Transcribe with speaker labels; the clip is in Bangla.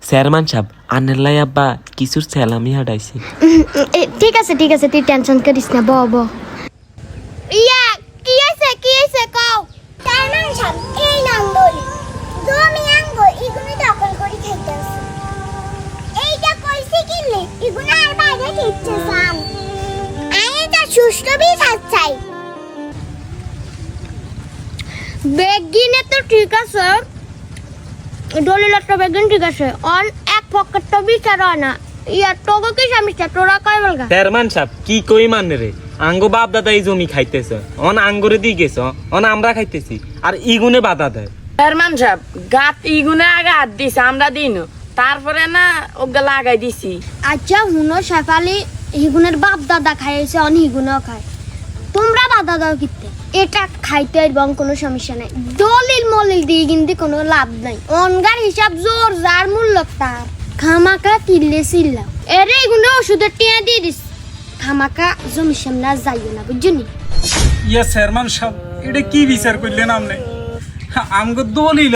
Speaker 1: চেয়ারম্যান সাহেব আন্নেলাই আব্বা কিছুর সেলামি হাঁটাইছে।
Speaker 2: ঠিক আছে তুই টেনশন করিস না, ব ইয়া কি আছে কও। চেয়ারম্যান সাহেব এই নাঙ্গল জমি আঙ্গো ইগুনি দখল করি খাইতাছে। এইটা কইছে কিলে ইগুনি আর বাইরে কিচ্ছে সাম আইটা সুষ্ঠু বিচার চাই। বেগিনে তো ঠিক আছে, দলিলটা বেগিন ঠিক আছে, অন এক পকেট তো বিচার হয় না। ইয়া তোকে কি সমস্যা তোরা কই বলগা?
Speaker 1: চেয়ারম্যান সাহেব কি কই মানে রে, আঙ্গো বাপ দাদা এই জমি খাইতেছে, অন আঙ্গরে দিয়ে গেছ, অন আমরা খাইতেছি আর ইগুনে বাধা দেয়।
Speaker 3: চেয়ারম্যান সাহেব গাত ইগুনে আগে হাত দিছে, আমরা দিনু তারপরে না ওগা লাগাই দিছি।
Speaker 2: আচ্ছা হুনো শেফালি হিগুনের বাপ দাদা খাইছে, অন হিগুনও খায়, তোমরা বাধা দাও কিতে? এটা খাইতে এবং কোনো সমস্যা নাই, দলিল মলিল দিয়ে কিন্তু কোনো লাভ নাই। অনগার হিসাব জোর যার মূল্য তার, খামাকা কিনলে চিল্লাও। এরে এগুলো ওষুধের টিয়া দিয়ে দিস, খামাকা জমির সামনে আর যাইও না, বুঝলি?
Speaker 4: চেয়ারম্যান সাহেব এটা কি বিচার করলেন আপনি? আমগো দলিল